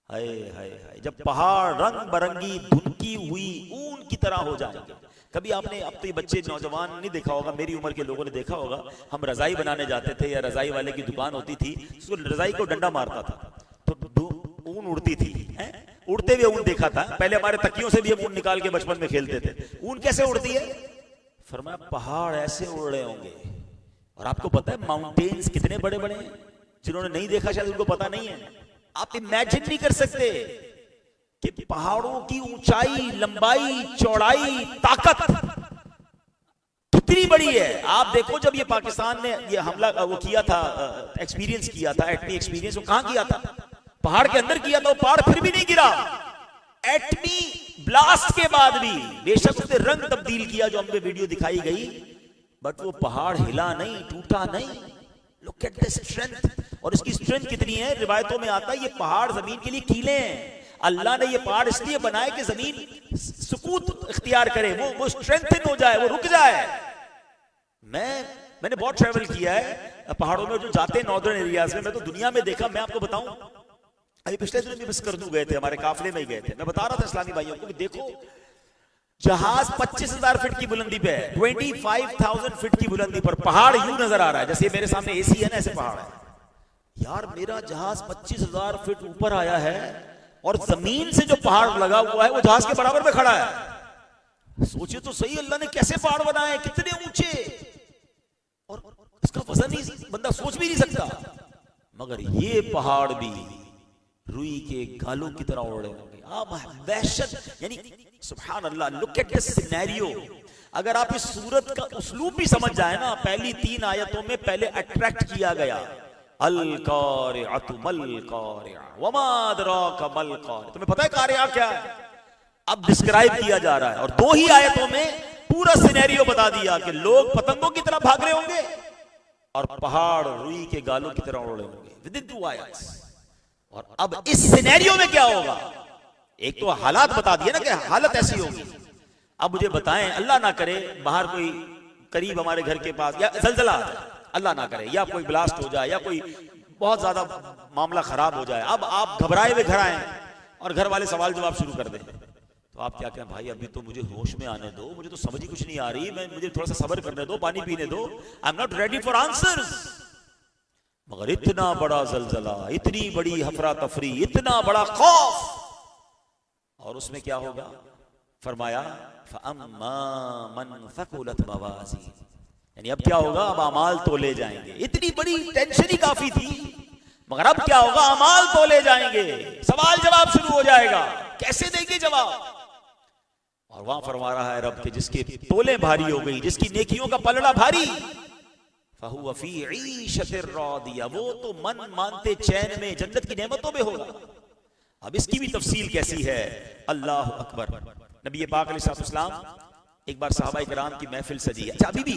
Speaker 2: हाय हाय हाय, जब पहाड़ रंग बरंगी धुनकी हुई ऊन की तरह हो जाएंगे। कभी आपने, अब तो ये बच्चे नौजवान नहीं देखा होगा, मेरी उम्र के लोगों ने देखा होगा, हम रजाई बनाने जाते थे या रजाई वाले की दुकान होती थी, उसको रजाई को डंडा मारता था तो ऊन उड़ती थी। उड़ते हुए ऊन देखा था, पहले हमारे तकियों से भी हम ऊन निकाल के बचपन में खेलते थे। ऊन कैसे उड़ती है? फरमाया पहाड़ ऐसे उड़ रहे होंगे। और आपको पता है माउंटेन्स कितने बड़े बड़े हैं? जिन्होंने नहीं देखा शायद उनको पता नहीं है। आप इमेजिन नहीं कर सकते कि पहाड़ों की ऊंचाई, लंबाई, चौड़ाई, ताकत कितनी बड़ी है। आप देखो जब ये पाकिस्तान ने ये हमला वो किया था, एक्सपीरियंस किया था, एटमी एक्सपीरियंस, वो कहां किया था? पहाड़ के अंदर किया था। वो पहाड़ फिर भी नहीं गिरा। एटमी ब्लास्ट के बाद भी बेशक उसने रंग तब्दील किया जो हमें वीडियो दिखाई गई, बट वो पहाड़ हिला नहीं, टूटा नहीं। Look at the strength. और इसकी स्ट्रेंथ कितनी है? रिवायतों में आता है ये पहाड़ जमीन के लिए कीले हैं। अल्लाह ने ये पहाड़ इसलिए बनाए कि जमीन सुकूत इख्तियार करे, वो स्ट्रेंथन हो जाए, वो रुक जाए। मैंने बहुत ट्रैवल किया है पहाड़ों में, जो जाते हैं नॉर्दर्न एरियाज में। मैं तो दुनिया में देखा, मैं आपको बताऊं, अभी पिछले दिनों भी बिस्कर्दू गए थे, हमारे काफिले में ही गए थे। मैं बता रहा था इस्लामी भाइयों को कि देखो जहाज 25,000 फीट की बुलंदी पे है, 25,000 फीट की बुलंदी पर पहाड़ यूं नजर आ रहा है जैसे मेरे सामने एसी है ना, ऐसे पहाड़ है। यार मेरा जहाज 25,000 फीट ऊपर आया है और जमीन से जो पहाड़ लगा हुआ है वो जहाज के बराबर में खड़ा है। सोचिए तो सही, अल्लाह ने कैसे पहाड़ बनाए, कितने ऊंचे, और इसका वजन ही बंदा सोच भी नहीं सकता। मगर ये पहाड़ भी रुई के गालों की तरह उड़ रहे होंगे। आप वहशत, यानी सुभान अल्लाह, लुक एट द सिनेरियो। अगर आप इस सूरत का उसलूब भी समझ जाए ना, पहली 3 आयतों में पहले अट्रैक्ट किया गया, अल कारिअतु मल कारिअ वमा अदराका मल कारिअ। तुम्हें पता है कारिअ क्या है? अब डिस्क्राइब किया जा रहा है, और 2 ही आयतों में पूरा सिनेरियो बता दिया कि लोग पतंगों की तरह भाग रहे होंगे और पहाड़ रुई के गालों की तरह उड़ रहे होंगे, विद इन 2 आयत्स। और अब इस सिनेरियो में क्या होगा? एक तो हालात बता दिए ना कि हालत ऐसी होगी। अब मुझे बताएं, अल्लाह ना करे बाहर कोई करीब हमारे घर के पास या जलजला आ जाए, अल्लाह ना करे, या कोई ब्लास्ट हो जाए, या कोई बहुत ज्यादा मामला खराब हो जाए। अब आप घबराए हुए घर आए और घर वाले सवाल जवाब शुरू कर दें, तो आप क्या कहें? भाई अभी तो मुझे होश में आने दो, मुझे तो समझ ही कुछ नहीं आ रही, मुझे थोड़ा सा सब्र करने दो, पानी पीने दो, I am not ready for answers. मगर इतना बड़ा जलजला, इतनी बड़ी हफरा तफरी, इतना बड़ा खौफ, और उसमें क्या होगा? फरमाया फअम्मा मन फकुलत मवाज़ीन, यानी अब क्या होगा? अब अमाल तोले जाएंगे। इतनी बड़ी टेंशन ही काफी थी, मगर अब क्या होगा? अमाल तोले जाएंगे, सवाल जवाब शुरू हो जाएगा, कैसे देंगे जवाब? और वहां फरमा रहा है रब के जिसके तोले भारी हो गई, जिसकी नेकियों का पलड़ा भारी, फहुवा फी ईशतिर रादिया, वो तो मन मानते चैन में जन्नत की नेमतों में होगा। अब इसकी भी तफसील कैसी है? अल्लाह अकबर। नबी पाक अलैहिस्सलाम, एक बार सहाबाए किराम की महफिल सजी है। अच्छा, अभी भी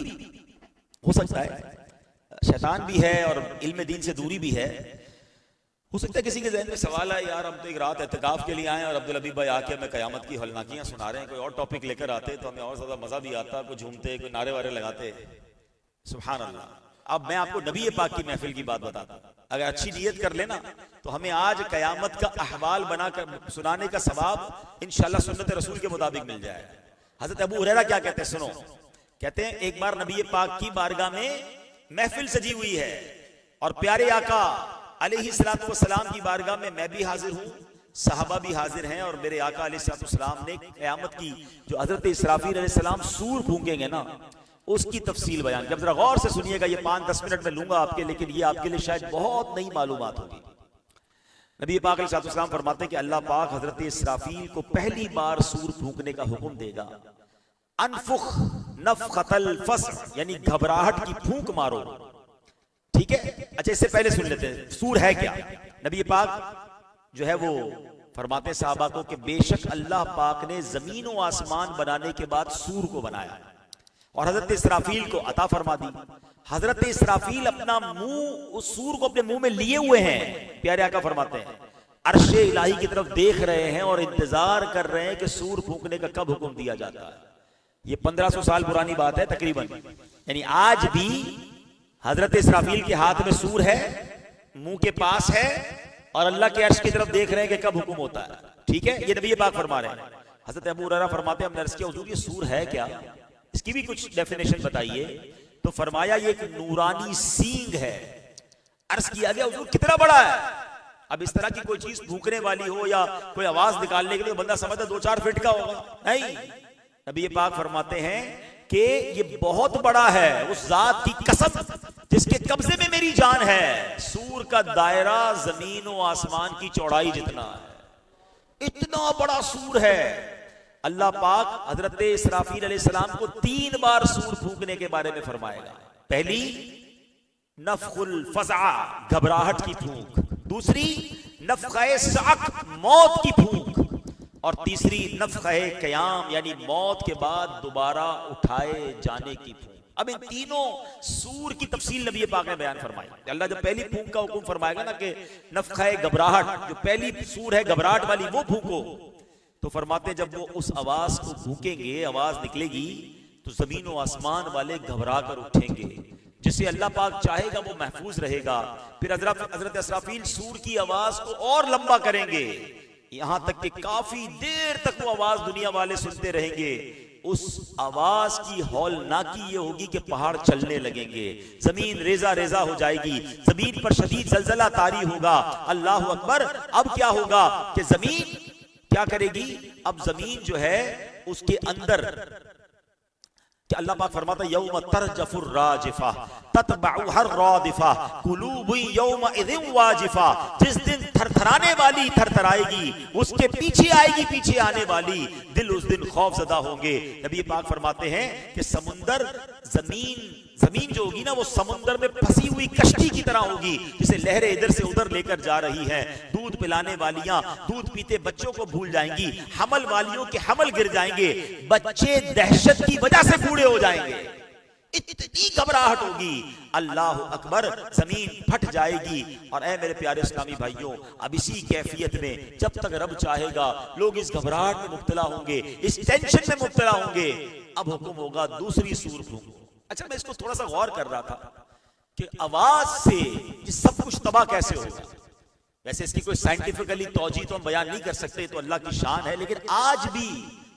Speaker 2: हो सकता है शैतान भी है और इल्म दीन से दूरी भी है, हो सकता है किसी के ज़हन में सवाल है, यार हम तो एक रात एहतिकाफ के लिए आए और अब्दुल हबीब भाई आके हमें कयामत की हौलनाकियां सुना रहे हैं, कोई और टॉपिक लेकर आते तो हमें और ज्यादा मजा भी आता, कोई झूमते, कोई नारे वारे लगाते। सुभान अल्लाह। अब मैं आपको नबी पाक की महफिल की बात बताता हूं, अगर अच्छी नीयत कर लेना तो हमें आज कयामत का अहवाल बनाकर सुनाने का सवाब इंशाअल्लाह सुन्नत रसूल के मुताबिक मिल जाएगा। हजरत अबू हुरैरा क्या कहते हैं, सुनो। कहते हैं एक बार नबी पाक की बारगाह में महफिल सजी हुई है और प्यारे आका अलैहिस्सलातु वस्सलाम की बारगाह में मैं भी हाजिर हूँ, सहाबा भी हाजिर हैं। और मेरे आका अलैहिस्सलातु वस्सलाम ने क़यामत की जो हजरत इसराफील अलैहिस्सलाम सूर फूंकेंगे ना, उसकी तफसील बयान। जब जरा गौर से सुनिएगा, ये 5-10 मिनट में लूंगा आपके, लेकिन ये आपके लिए शायद बहुत नई मालूमात होगी। नबी पाक अलैहिस्सलातु वस्सलाम फरमाते हैं कि अल्लाह पाक हजरत इसराफील को पहली बार सूर फूंकने का हुक्म देगा। अनफुख नफखतल फस्र, यानी घबराहट की फूंक मारो। ठीक है, अच्छा इससे पहले सुन लेते हैं सूर है क्या। नबी पाक जो है वो फरमाते सहाबा को कि बेशक अल्लाह पाक ने जमीन व आसमान बनाने के बाद सूर को बनाया और हजरत इसराफील को अता फरमा दी। हजरत इसराफील अपना मुंह उस सूर को अपने मुंह में लिए हुए हैं। प्यारे आका फरमाते हैं अर्शे इलाही की तरफ देख रहे हैं और इंतजार कर रहे हैं कि सूर फूंकने का कब हुक्म दिया जाता है। ये 1500 साल पुरानी बात है तकरीबन, यानी आज भी हजरत इसराफील के हाथ में सूर है, मुंह के पास है और अल्लाह के अर्श की तरफ देख रहे हैं कि कब हुक्म होता है। ठीक है, ये नबी पाक फरमा रहे हैं। हजरत अबू हुरैरा फरमाते हैं हमने अर्ज किया हुजूर ये सूर है क्या, इसकी भी कुछ डेफिनेशन बताइए। तो फरमाया ये एक नूरानी सींग है। अर्ज किया गया हुजूर कितना बड़ा है। अब इस तरह की कोई चीज फूंकने वाली हो या कोई आवाज निकालने के लिए बंदा समझता 2-4 फीट का होगा, नहीं। नबी पाक फरमाते हैं कि ये बहुत बड़ा है, उस जात की कसम जिसके कब्जे में मेरी जान है। सूर का दायरा जमीन और आसमान की चौड़ाई जितना है, इतना बड़ा सूर है। अल्लाह पाक हजरत इसराफील अलैहिस्सलाम को 3 बार सूर फूंकने के बारे में फरमाएगा। पहली नफखुल फज़ा, घबराहट की फूंक। दूसरी नफखे साक, मौत की फूंक। और तीसरी नफखे क़याम, यानी मौत के बाद दोबारा उठाए जाने की फूंक। अब इन तीनों सूर की तफसील नबी पाक ने बयान फरमाई। अल्लाह जब पहली फूंक का हुक्म फरमाएगा ना कि नफखे घबराहट, जो पहली सूर है घबराहट वाली, वो फूंको, तो फरमाते जब वो उस आवाज को फूकेंगे, आवाज निकलेगी, तो जमीन और आसमान वाले घबरा कर उठेंगे। जिसे अल्लाह पाक चाहेगा वो महफूज रहेगा। फिर हजरत इसराफील सूर की आवाज को और लंबा करेंगे, यहां तक कि काफी देर तक वो आवाज दुनिया वाले सुनते रहेंगे। उस आवाज की हौलनाकी ये होगी कि पहाड़ चलने लगेंगे, जमीन रेजा रेजा हो जाएगी, जमीन पर शदीद जलजला तारी होगा। अल्लाह अकबर। अब क्या होगा कि जमीन क्या करेगी, अब जमीन जो है उसके अंदर क्या अल्लाह पाक फरमाता है यौम तरजफुर राजिफा ततबउहर रादिफा कुलूबु यौम इज़िन वाजिफा, जिस दिन थरथराने वाली थरथराएगी, उसके पीछे आएगी पीछे आने वाली, दिल उस दिन खौफजदा होंगे। नबी पाक फरमाते हैं कि समुंदर जमीन जो होगी ना, वो समुंदर में फंसी हुई कश्ती की तरह होगी, जिसे लहरें इधर से उधर लेकर जा रही हैं। दूध पिलाने वालियां दूध पीते बच्चों को भूल जाएंगी, हमल वालियों के हमल गिर जाएंगे, बच्चे दहशत की वजह से बूढ़े हो जाएंगे, इतनी घबराहट होगी। अल्लाह अकबर, जमीन फट जाएगी। और ऐ मेरे प्यारे इस्लामी भाइयों, अब इसी कैफियत में जब तक रब चाहेगा लोग इस घबराहट में मुब्तला होंगे, इस टेंशन में मुब्तला होंगे। अब हुक्म होगा दूसरी सूर फूंको। अच्छा, मैं इसको थोड़ा सा गौर कर रहा था कि आवाज से ये सब कुछ तबाह कैसे होगा। वैसे इसकी कोई साइंटिफिकली तौजी तो हम बयान नहीं कर सकते, तो अल्लाह की शान है। लेकिन आज भी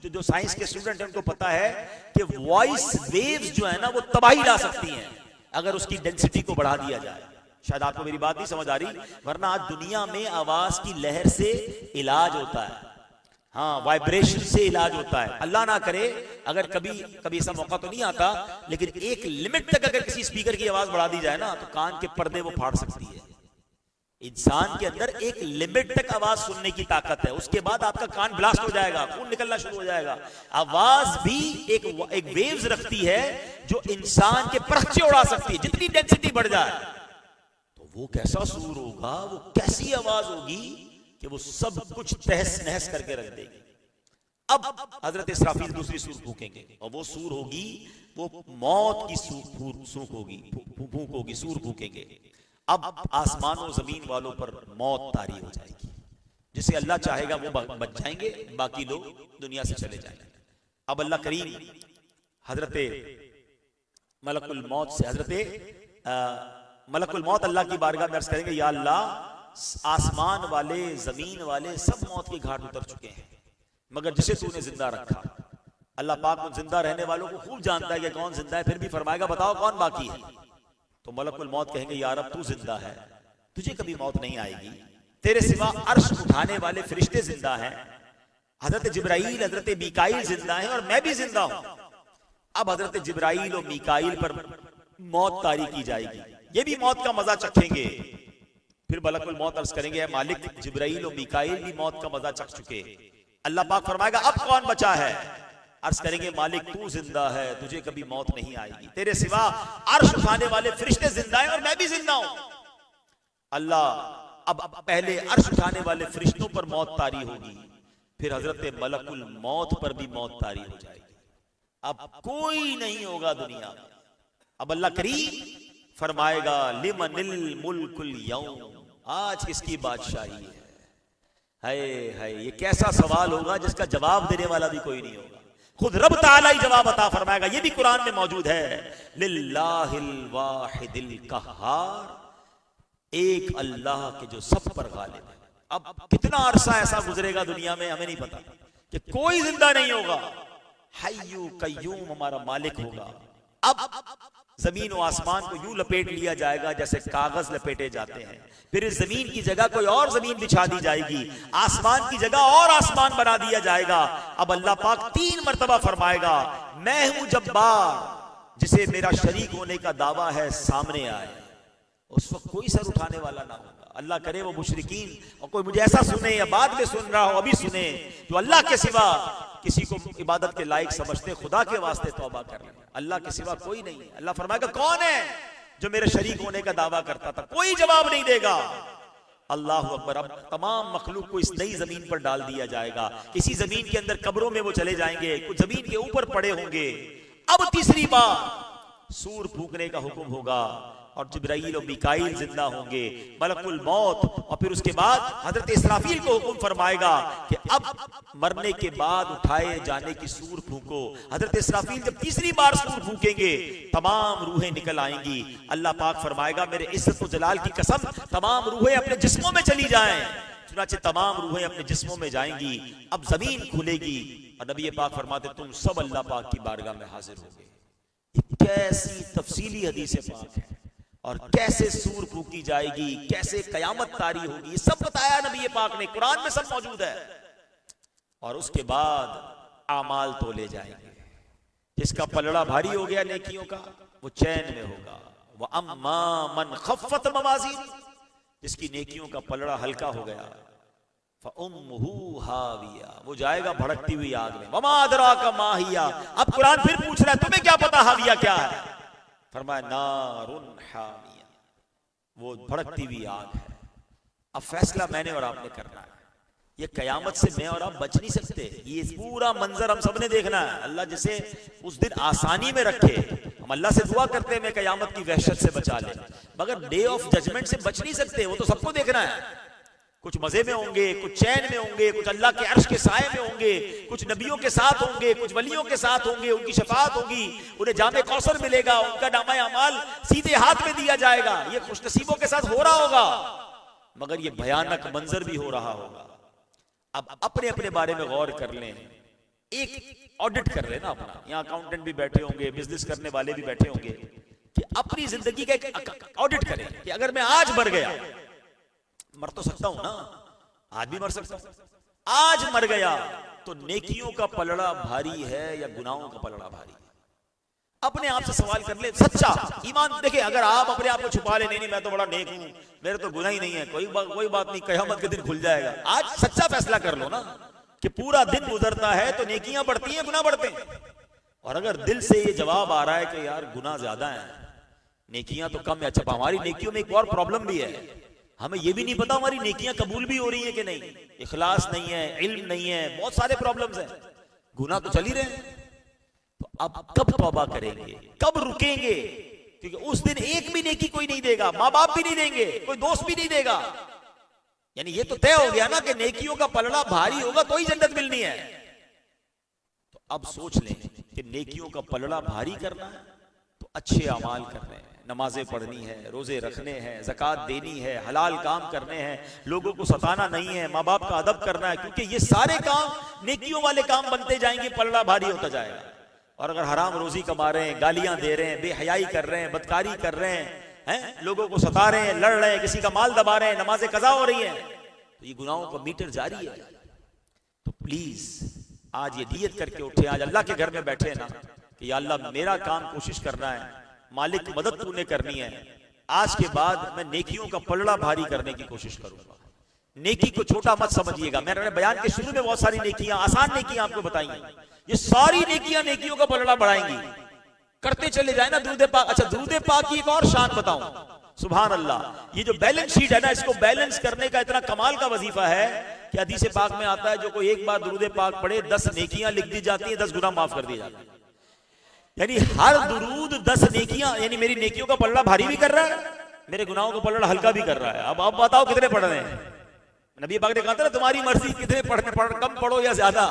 Speaker 2: जो साइंस के स्टूडेंट हैं उनको पता है कि वॉइस वेव्स जो है ना, वो तबाही ला सकती हैं अगर उसकी डेंसिटी को बढ़ा दिया जाए। शायद आपको मेरी बात नहीं समझ आ रही, वरना आज दुनिया में आवाज की लहर से इलाज होता है। हाँ, वाइब्रेशन से इलाज होता है। अल्लाह ना करे अगर कभी ऐसा मौका तो नहीं आता, लेकिन एक लिमिट तक अगर किसी स्पीकर की आवाज बढ़ा दी जाए ना, तो कान के पर्दे वो फाड़ सकती है। इंसान के अंदर एक लिमिट तक आवाज सुनने की ताकत है, उसके बाद आपका कान ब्लास्ट हो जाएगा, खून निकलना शुरू हो जाएगा। आवाज भी एक वेव्स रखती है जो इंसान के परखचे उड़ा सकती है। जितनी डेंसिटी बढ़ जाए तो वो कैसा सूर होगा, वो कैसी आवाज होगी कि वो सब कुछ तहस नहस करके रख देगी। अब हजरत इसराफील दूसरी सूर फूकेंगे, और वो सूर होगी, वो मौत की सूख होगी, फूंक होगी, सूर फूकेंगे। अब आसमानों जमीन वालों पर मौत तारी हो जाएगी। जिसे अल्लाह चाहेगा वो बच जाएंगे, बाकी लोग दुनिया से चले जाएंगे। अब अल्लाह करीम हजरत मलकुल मौत से मलकुल मौत अल्लाह की बारगाह में अर्ज करेंगे, या अल्लाह, आसमान वाले जमीन वाले सब मौत के घाट उतर चुके हैं, मगर जिसे तूने जिंदा रखा। अल्लाह पाक उन जिंदा रहने वालों को खूब जानता है कि कौन जिंदा है, फिर भी फरमाएगा बताओ कौन बाकी है। तो तो मलकुल मौत कहेंगे या रब तू जिंदा है, तुझे कभी मौत नहीं आएगी, तेरे सिवा अर्श उठाने वाले फरिश्ते जिंदा हैं, हजरत जिब्राइल हजरत मीकाइल जिंदा हैं और मैं भी जिंदा हूं। अब हजरत जिब्राइल और मीकाइल पर मौत तारी की जाएगी, ये भी मौत का मजा चखेंगे। फिर मलकुल मौत अर्ज करेंगे मालिक जिब्राइल और मीकाइल भी मौत का मजा चख चुके। अल्लाह पाक फरमाएगा अब कौन बचा है? अर्ज करेंगे मालिक तू जिंदा है, तुझे कभी मौत नहीं आएगी, तेरे सिवा अर्श उठाने वाले फरिश्ते जिंदा हैं और मैं भी जिंदा हूं। अल्लाह अब पहले अर्श उठाने वाले फरिश्तों पर मौत तारी होगी, फिर हजरत मलकुल मौत पर भी मौत तारी हो जाएगी। अब कोई नहीं होगा दुनिया में। अब अल्लाह करीम फरमाएगा लिमनिल मुल्कुल यौम, आज किसकी बादशाही है? हाय हाय, ये कैसा सवाल होगा जिसका जवाब देने वाला भी कोई नहीं होगा, खुद रब ताला ही जवाब अता फरमाएगा। ये भी कुरान में मौजूद है, लिल्लाहिल वाहिदिल कहार, एक अल्लाह के जो सब पर गालिब है। अब कितना अरसा ऐसा गुजरेगा दुनिया में हमें नहीं पता कि कोई जिंदा नहीं होगा। हय्यू कय्यूम हमारा मालिक होगा। अब जमीन और आसमान को यूं लपेट लिया जाएगा जैसे कागज लपेटे जाते हैं, फिर इस जमीन की जगह कोई और जमीन बिछा दी जाएगी, आसमान की जगह और आसमान बना दिया जाएगा। अब अल्लाह पाक 3 मरतबा फरमाएगा मैं हूं जब्बार, जिसे मेरा शरीक होने का दावा है सामने आए। उस वक्त कोई सर उठाने वाला ना होगा। अल्लाह करे वो मुशरिकीन और कोई मुझे ऐसा सुने या बाद में सुन रहा हो अभी सुने जो अल्लाह के सिवा किसी को इबादत के लायक समझते, खुदा के वास्ते तौबा कर ले। अल्लाह के सिवा कोई नहीं है। अल्लाह फरमाएगा कौन है जो मेरे शरीक होने का दावा करता था? कोई जवाब नहीं देगा। अल्लाह अकबर। अब तमाम मखलूक को इस नई जमीन पर डाल दिया जाएगा, किसी जमीन के अंदर कब्रों में वो चले जाएंगे, कुछ जमीन के ऊपर पड़े होंगे। अब तीसरी बार सूर फूंकने का हुक्म होगा और जिब्राइल और मीकाइल जिंदा होंगे, मलकुल मौत, और फिर उसके बाद हजरत इसराफील को हुक्म फरमाएगा कि अब मरने के बाद उठाए जाने की सूर फूंको। हजरत इसराफील जब तीसरी बार सूर फूंकेंगे तमाम रूहें निकल आएंगी। अल्लाह पाक फरमाएगा मेरे इज्जत और जलाल की कसम, तमाम रूहें अपने जिस्मों में चली जाएं। चुनाचे तमाम रूहें अपने जिस्मों में जाएंगी। अब जमीन खुलेगी और नबी पाक फरमाते तुम सब अल्लाह पाक की बारगाह में हाजिर होगे। कैसी तफसीली हदीस पाक है और कैसे सूर फूकी जाएगी, कैसे कयामत तारी होगी, ये सब बताया नबी पाक ने, कुरान में सब मौजूद है। और उसके बाद आमाल तोले जाएंगे। जिसका पलड़ा भारी हो गया नेकियों का वो चैन में होगा। वह अम्मा मन खफ्फत मवाज़ीन, जिसकी नेकियों का पलड़ा हल्का हो गया, फउम्मुहु हाविया, वो जाएगा भड़कती हुई आग में। वमा अदराका मा हिया। अब कुरान फिर पूछ रहा है तुम्हें क्या पता हाविया क्या है? फरमाया नारुन हामिया, वो भड़कती हुई आग है। अब फैसला मैंने और आपने करना है। ये कयामत से मैं और आप बच नहीं सकते। ये पूरा मंजर हम सबने देखना है। अल्लाह जिसे उस दिन आसानी में रखे, हम अल्लाह से दुआ करते हैं मैं कयामत की वहशत से बचा ले, मगर डे ऑफ जजमेंट से बच नहीं सकते। वो तो सबको देखना है। कुछ मजे में होंगे, कुछ चैन में होंगे, कुछ अल्लाह के अर्श के साए में होंगे, कुछ नबियों के साथ होंगे, कुछ वलियों के साथ होंगे, उनकी शफाअत होगी, उन्हें जामे कौसर मिलेगा, उनका नामा अमाल सीधे हाथ में दिया जाएगा। ये खुशनसीबों के साथ हो रहा होगा, मगर ये भयानक मंजर भी हो रहा होगा। अब अपने अपने बारे में गौर कर लें, एक ऑडिट कर लेना अपना। यहाँ अकाउंटेंट भी बैठे होंगे, बिजनेस करने वाले भी बैठे होंगे, कि अपनी जिंदगी का एक ऑडिट करें कि अगर मैं आज मर गया, मर तो सकता हूं ना, आज भी मर सकता हूं, आज मर गया तो नेकियों का पलड़ा भारी है या गुनाहों का पलड़ा भारी है? अपने आप से सवाल कर ले। सच्चा ईमान देखिए, अगर आप अपने आप को छुपा ले, नहीं मैं तो बड़ा नेक हूं, मेरे तो गुनाह ही नहीं है, कोई बात नहीं, कयामत के दिन खुल जाएगा। आज सच्चा फैसला कर लो ना कि पूरा दिन गुजरता है तो नेकियां बढ़ती हैं, गुनाह बढ़ते हैं। और अगर दिल से ये जवाब आ रहा है कि यार गुनाह ज्यादा है, नेकियां तो कम है, अच्छा हमारी नेकियों में एक और प्रॉब्लम भी है, हमें ये भी नहीं पता हमारी नेकियां कबूल भी हो रही है कि नहीं, इखलास नहीं है, इल्म नहीं है, बहुत सारे प्रॉब्लम्स हैं, गुनाह तो चल ही रहे हैं। तो अब कब तौबा करेंगे, कब रुकेंगे? क्योंकि उस दिन एक भी नेकी कोई नहीं देगा, माँ बाप भी नहीं देंगे, कोई दोस्त भी नहीं देगा। यानी ये तो तय हो गया ना कि नेकियों का पलड़ा भारी होगा तो ही जन्नत मिलनी है। तो अब सोच लें कि नेकियों का पलड़ा भारी करना है तो अच्छे अमाल करने हैं, नमाजें पढ़नी है, रोजे रखने हैं, ज़कात देनी है, हलाल काम करने हैं, लोगों को सताना नहीं है, माँ बाप का अदब करना है, क्योंकि ये सारे काम नेकियों वाले काम बनते जाएंगे, पलड़ा भारी होता जाएगा। और अगर हराम रोजी कमा रहे हैं, गालियां दे रहे हैं, बेहयाई कर रहे हैं, बदकारी कर रहे हैं, हैं, लोगों को सता रहे हैं, लड़ रहे हैं, किसी का माल दबा रहे हैं, नमाजें कज़ा हो रही हैं, तो ये गुनाहों का मीटर जारी है। तो प्लीज आज ये नियत करके उठे, आज अल्लाह के घर में बैठे ना कि या अल्लाह मेरा काम कोशिश करना है, मालिक मदद तूने करनी है, आज के बाद मैं नेकियों का पलड़ा भारी करने की कोशिश करूंगा। नेकी को छोटा मत समझिएगा। मैंने बयान के शुरू में बहुत सारी नेकियां, आसान नेकियां आपको बताई हैं, ये सारी नेकियां नेकियों का पलड़ा बढ़ाएंगी। करते चले जाए ना दुरूद पाक। अच्छा, दुरूद पाक की एक और शान बताऊं, सुभान अल्लाह, ये जो बैलेंस शीट है ना, इसको बैलेंस करने का इतना कमाल का वजीफा है कि हदीस पाक में आता है जो कोई एक बार दुरूद पाक पढ़े 10 नेकियां लिख दी जाती हैं, 10 गुनाह माफ कर दिए जाते हैं। यानी हर दुरूद 10 नेकियां, यानी मेरी नेकियों का पलड़ा भारी भी कर रहा है, मेरे गुनाहों का पलड़ा हल्का भी कर रहा है। अब आप बताओ कितने पढ़ रहे हैं? नबी पाक ने कहा था ना, तुम्हारी मर्जी, कितने कम पढ़ो या ज्यादा।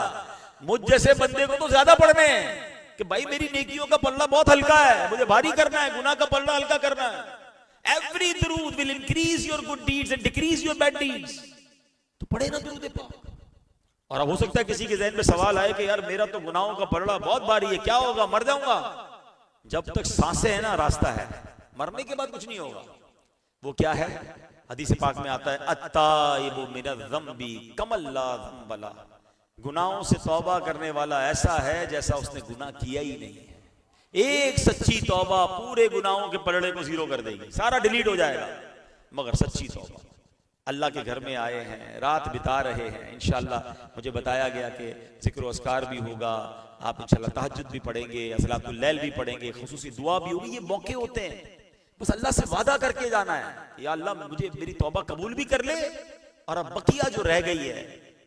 Speaker 2: मुझ जैसे बंदे को तो ज्यादा पढ़ने हैं कि भाई मेरी नेकियों का पल्ला बहुत हल्का है, मुझे भारी करना है, गुनाह का पल्ला हल्का करना है। एवरी दुरूद will increase your good deeds and decrease your bad deeds. तो पढ़े ना दुरूद पाक। और अब हो सकता है किसी के ज़हन में सवाल आए कि यार मेरा तो गुनाहों का पल्ला बहुत भारी है, क्या होगा, मर जाऊंगा? जब तक सांसें हैं ना, रास्ता है, मरने के बाद कुछ नहीं होगा। वो क्या है? हदीस पाक में आता है, अत्ताइबु मिनज़्ज़म्बि कमल्ला ज़म्बला, गुनाहों से तौबा करने वाला ऐसा है जैसा उसने गुनाह किया ही नहीं है। एक सच्ची तौबा पूरे गुनाहों के पलड़े को जीरो कर देगी, सारा डिलीट हो जाएगा। मगर सच्ची तौबा। अल्लाह के घर में आए हैं, रात बिता रहे हैं, इंशाअल्लाह मुझे बताया गया कि जिक्र व अस्कार भी होगा, आप इंशाअल्लाह तहज्जुद भी पढ़ेंगे, सलातुल लैल भी पढ़ेंगे, खुसूसी दुआ भी होगी। ये मौके होते हैं, बस अल्लाह से वादा करके जाना है कि या अल्लाह मुझे मेरी तौबा कबूल भी कर ले, और अब बकिया जो रह गई है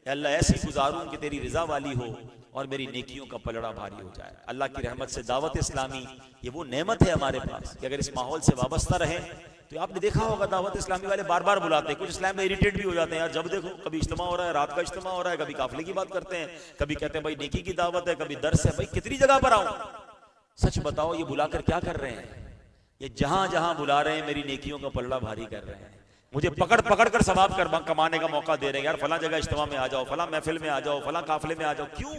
Speaker 2: या अल्लाह ऐसी गुजारूं कि तेरी रिजा वाली हो और मेरी नेकियों का पलड़ा भारी हो जाए। अल्लाह की रहमत से दावत इस्लामी ये वो नेमत है हमारे पास कि अगर इस माहौल से वाबस्ता रहे, तो आपने देखा होगा दावत इस्लामी वाले बार बार बुलाते हैं, कुछ इस्लाम में इरिटेट भी हो जाते हैं यार, जब देखो कभी इज्तिमा हो रहा है, रात का इज्तिमा हो रहा है, कभी काफिले की बात करते हैं, कभी कहते हैं भाई नेकी की दावत है, कभी दर्स है। भाई कितनी जगह पर आऊं? सच बताओ, ये बुलाकर क्या कर रहे हैं? ये जहां जहां बुला रहे हैं मेरी नेकियों का पलड़ा भारी कर रहे हैं, मुझे पकड़ पकड़ कर सवाब कर कमाने का मौका दे रहे हैं। यार फला जगह इज्तिमा में आ जाओ, फला महफिल में आ जाओ, फला काफिले में आ जाओ। क्यों?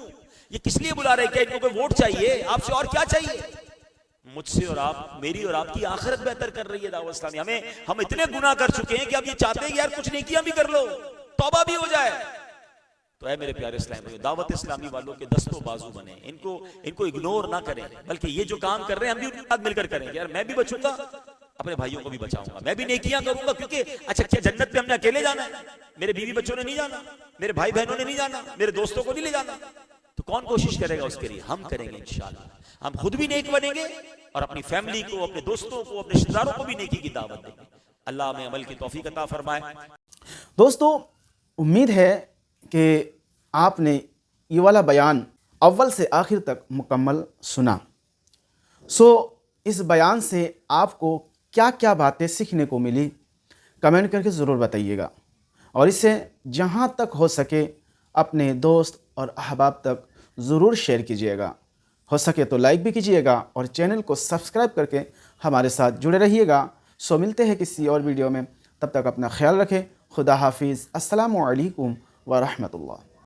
Speaker 2: ये किस लिए बुला रहे हैं? क्या इनको कोई वोट चाहिए? आपसे और क्या चाहिए? मुझसे और आप, मेरी और आपकी आखिरत बेहतर कर रही है दावत इस्लामी। हम इतने गुनाह कर चुके हैं कि अब ये चाहते हैं कि यार कुछ नेकियां भी कर लो, तौबा भी हो जाए। तो है मेरे प्यारे इस्लामी, दावत इस्लामी वालों के दस्तों बाजू बने, इनको इग्नोर ना करें, बल्कि ये जो काम कर रहे हैं हम भी उनके साथ मिलकर करें। यार मैं भी बचूंगा, अपने भाइयों को भी बचाऊंगा, मैं भी नेकियां करूंगा। क्योंकि अच्छा, क्या जन्नत पे हमने अकेले जाना है? मेरे बीवी बच्चों ने नहीं जाना, मेरे भाई बहनों ने नहीं जाना, मेरे दोस्तों को नहीं ले जाना। तो कौन कोशिश करेगा उसके लिए? हम करेंगे इंशाअल्लाह। हम खुद भी नेक बनेंगे और अपनी फैमिली को, अपने दोस्तों को, अपने रिश्तेदारों को भी नेकी की दावत देंगे। अल्लाह हमें अमल की तौफीक अता फरमाए।
Speaker 1: दोस्तों, उम्मीद है कि आपने ये वाला बयान अव्वल से आखिर तक मुकम्मल सुना। इस बयान से आपको क्या क्या बातें सीखने को मिली, कमेंट करके ज़रूर बताइएगा। और इसे जहाँ तक हो सके अपने दोस्त और अहबाब तक ज़रूर शेयर कीजिएगा। हो सके तो लाइक भी कीजिएगा और चैनल को सब्सक्राइब करके हमारे साथ जुड़े रहिएगा। मिलते हैं किसी और वीडियो में, तब तक अपना ख्याल रखें। खुदा हाफिज़। अस्सलामु अलैकुम व रहमतुल्लाह।